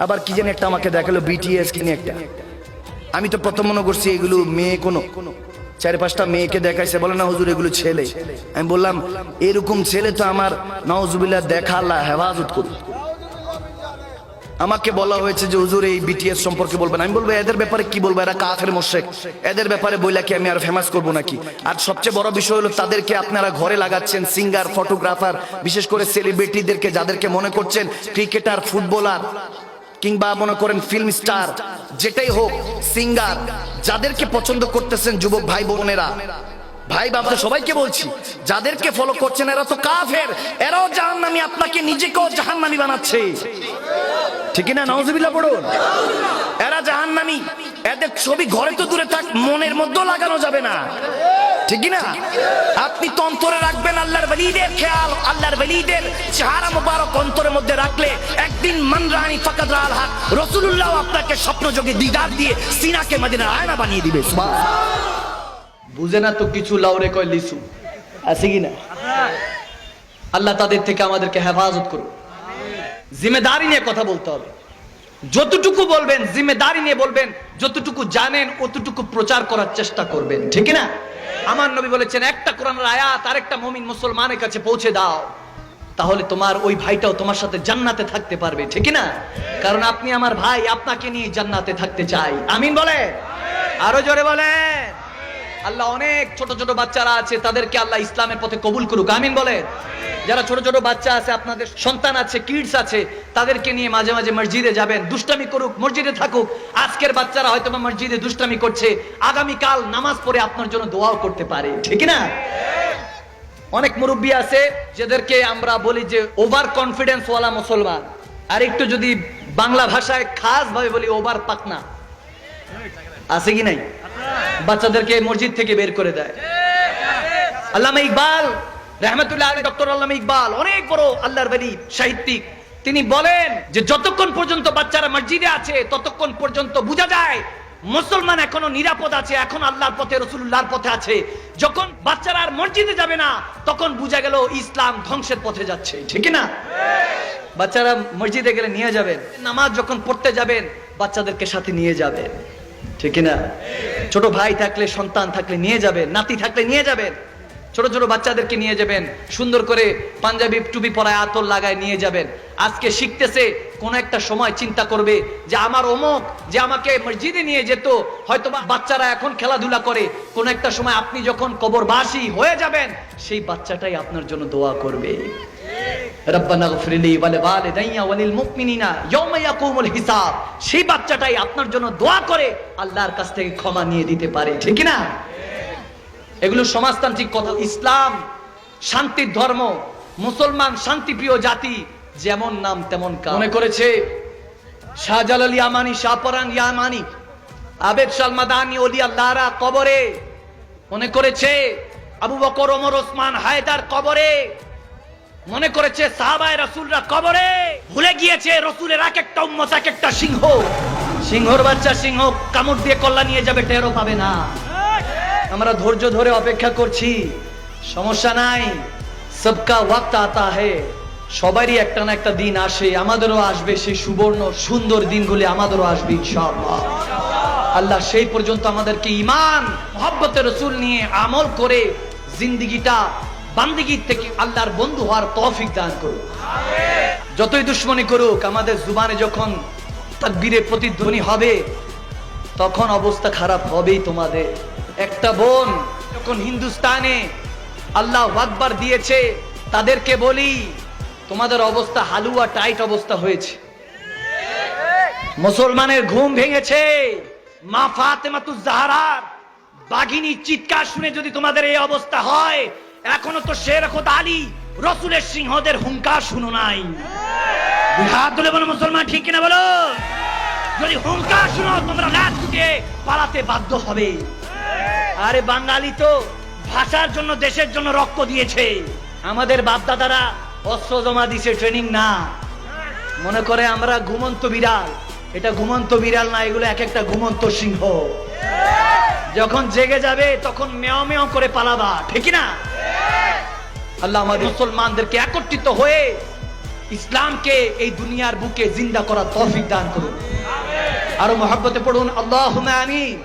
আবার কি জানি একটা আমাকে দেখালো বিটিএস কিনে একটা। আমি তো প্রথম মনে করছি এগুলো মেয়ে, কোনো 4-5টা মেয়েকে দেখাইছে, বলে না হুজুর এগুলো ছেলে। আমি বললাম এরকম ছেলে তো আমার নাউজুবিল্লাহ দেখা আল্লাহ হেফাজত করুন। আমাকে বলা হয়েছে যে হুজুর এই বিটিএস সম্পর্কে বলবেন। আমি বলবো এদের ব্যাপারে কি বলবো, এরা কাফের মুশরিক, এদের ব্যাপারে বইলা কি আমি আর ফেমাস করবো নাকি? আর সবচেয়ে বড় বিষয় হলো তাদেরকে আপনারা ঘরে লাগাচ্ছেন, সিঙ্গার, ফটোগ্রাফার, বিশেষ করে সেলিব্রিটিদেরকে, যাদেরকে মনে করছেন ক্রিকেটার, ফুটবলার কিংবা মনে করেন ফিল্ম স্টার, যেটাই হোক, সিঙ্গার, যাদেরকে পছন্দ করতেছেন যুবক ভাই বোনেরা, ভাই বাবা সবাইকে বলছি, যাদেরকে ফলো করছেন এরা তো কাফের, এরাও জাহান্নামী, আপনাকে নিজেকেও জাহান্নামী বানাচ্ছে, ঠিক না? নাউজুবিল্লাহ পড়ুন। এরা জাহান্নামী, এদের ছবি ঘরে তো দূরে থাক, মনের মধ্যেও লাগানো যাবে না, ঠিক না? আপনি তো অন্তরে রাখবেন আল্লাহর ওয়ালিদের খেয়াল, আল্লাহর ওয়ালিদের চেহারা মোবারক অন্তরের মধ্যে রাখলে একদিন মান রানি ফাকাদ রাল হক, রাসূলুল্লাহ আপনাকে স্বপ্নযোগে দিদার দিয়ে সিনাকে মদিনার আয়না বানিয়ে দিবে। বুঝে না তো কিছু, লাউরে কয় লিসু, আছে কি না? আল্লাহ তাদের থেকে আমাদেরকে হেফাজত করুন। জিম্মেদারি নিয়ে কথা বলতে হবে, যতটুকু বলবেন জিম্মেদারি নিয়ে বলবেন, যতটুকু জানেন অতটুকু প্রচার করার চেষ্টা করবেন, ঠিক না? আমার নবী বলেছেন একটা কোরআনের আয়াত আরেকটা মুমিন মুসলমানের কাছে পৌঁছে দাও, তাহলে তোমার ওই ভাইটাও তোমার সাথে জান্নাতে থাকতে পারবে, ঠিক না? কারণ আপনি আমার ভাই, আপনাকে নিয়ে জান্নাতে থাকতে চাই। আমিন বলে, আরো জোরে বলে। আল্লাহ অনেক ছোট ছোট বাচ্চারা আছে, তাদেরকে আল্লাহ ইসলামের পথে কবুল করুক। আমিন বলে। যারা ছোট ছোট বাচ্চা আছে, আপনাদের সন্তান আছে, কিডস আছে, তাদেরকে নিয়ে মাঝে মাঝে মসজিদে যাবেন, দুষ্টামি করুক, মসজিদে থাকুক। আজকের বাচ্চারা হয়তো বা মসজিদে দুষ্টামি করছে, আগামীকাল নামাজ পড়ে আপনার জন্য দোয়াও করতে পারে, ঠিক না? অনেক মুরব্বী আছে যাদেরকে আমরা বলি যে ওভার কনফিডেন্স ওয়ালা মুসলমান, আর একটু যদি বাংলা ভাষায় খাস ভাবে বলি ওভার পাকনা, আছে কি নাই? বাচ্চাদেরকে মসজিদ থেকে বের করে দেয়। আল্লামা ইকবাল রহমতুল্লাহ আলাইহি, ডক্টর আল্লামা ইকবাল অনেক বড় আল্লাহর ওলি সাহিত্যিক, তিনি বলেন যে যতক্ষণ পর্যন্ত বাচ্চারা মসজিদে আছে ততক্ষণ পর্যন্ত বোঝা যায় মুসলমান এখনো নিরাপদ আছে, এখন আল্লাহর পথে, রাসূলুল্লাহর পথে আছে। যখন বাচ্চারা আর মসজিদে যাবে না তখন বোঝা গেল ইসলাম ধ্বংসের পথে যাচ্ছে, ঠিক না? বাচ্চারা মসজিদে গেলে নিয়ে যাবেন, নামাজ যখন পড়তে যাবেন বাচ্চাদেরকে সাথে নিয়ে যাবেন, ঠিক না? ছোট ভাই থাকলে, সন্তান থাকলে নিয়ে যাবেন, নাতি থাকলে নিয়ে যাবেন, ছোট ছোট বাচ্চাদেরকে নিয়ে যাবেন, সুন্দর করে পাঞ্জাবি টুপি পরায় আতর লাগায় নিয়ে যাবেন। আজকে শিখতেছে, কোন একটা সময় চিন্তা করবে যে আমার অমুক যে আমাকে মসজিদে নিয়ে যেত, হয়তো বাচ্চারা এখন খেলাধুলা করে, কোন একটা সময় আপনি যখন কবরবাসী হয়ে যাবেন সেই বাচ্চাটাই আপনার জন্য দোয়া করবে, রব্বানা গফিরলি ওয়া লিওয়ালিদাইয়া ওয়া লিল মুমিনিনা ইয়াওমা ইয়াকুমুল হিসাব। সেই বাচ্চাটাই আপনার জন্য দোয়া করে আল্লাহর কাছ থেকে ক্ষমা নিয়ে দিতে পারে, ঠিক না? এগুলো সমাজতান্ত্রিক কথা। ইসলাম শান্তির ধর্ম, মুসলমান শান্তিপ্রিয় জাতি, যেমন নাম তেমন কাজ। মনে করেছে শাহজালাল ইয়ামানি, শাহপরান ইয়ামানি, আবেদ শাল মাদানি ওলি আল্লাহরা কবরে, মনে করেছে আবু বকর, ওমর, ওসমান, হায়দার কবরে, মনে করেছে সাহাবায়ে রাসূলরা কবরে। ভুলে গিয়েছে রাসূলের এক একটা উম্মত এক একটা সিংহ, সিংহর বাচ্চা সিংহ কামড় দিয়ে কল্লা নিয়ে যাবে, টেরও পাবে না। আমরা ধৈর্য ধরে অপেক্ষা করছি, সমস্যা নাই, সবকা ওয়াক্ত আতা হে, সবারই একটা না একটা দিন আসে, আমাদেরও আসবে সেই সুবর্ণ সুন্দর দিনগুলি, আমাদেরও আসবে ইনশাআল্লাহ। আল্লাহ সেই পর্যন্ত আমাদেরকে ঈমান, মুহাব্বতে রাসূল নিয়ে আমল করে জিন্দেগিটা বান্দেগীর থেকে আল্লাহর বন্ধু হওয়ার তৌফিক দান করুক। যতই দুশ্মনী করুক, আমাদের জুবানে যখন তাকবীরের প্রতিধ্বনি হবে তখন অবস্থা খারাপ হবেই তোমাদের। একটা বোন যখন হিন্দুস্তানে আল্লাহু আকবার দিয়েছে, তাদেরকে বলি তোমাদের অবস্থা হালুয়া টাইট অবস্থা হয়েছে, মুসলমানের ঘুম ভেঙেছে। মা ফাতেমাতুজ জাহরার বাঘিনী চিৎকার শুনে যদি তোমাদের এই অবস্থা হয়, এখনো তো শের খোদা আলী রাসূলের সিংহদের হুঙ্কার শুনো নাই। হাত তুলে বলো মুসলমান, ঠিক কিনা বলো? যদি হুঙ্কার শুনো তোমরা লাশ ছুটে পালাতে বাধ্য হবে। আরে বাঙালি তো ভাষার জন্য, দেশের জন্য রক্ত দিয়েছে। আমাদের বাপ দাদারা অস্ত্র জমা দিয়েছে, ট্রেনিং না। মনে করে আমরা ঘুমন্ত বিড়াল, এটা ঘুমন্ত বিড়াল না, এগুলো এক একটা ঘুমন্ত সিংহ। যখন জেগে যাবে তখন মেও মেও করে পালাবা, ঠিক না? আল্লাহ আমাদের মুসলমানদেরকে একত্রিত হয়ে ইসলামকে এই দুনিয়ার বুকে জিন্দা করার তৌফিক দান করুন। আরো মহব্বতে পড়ুন আল্লাহুম্মা আমিন।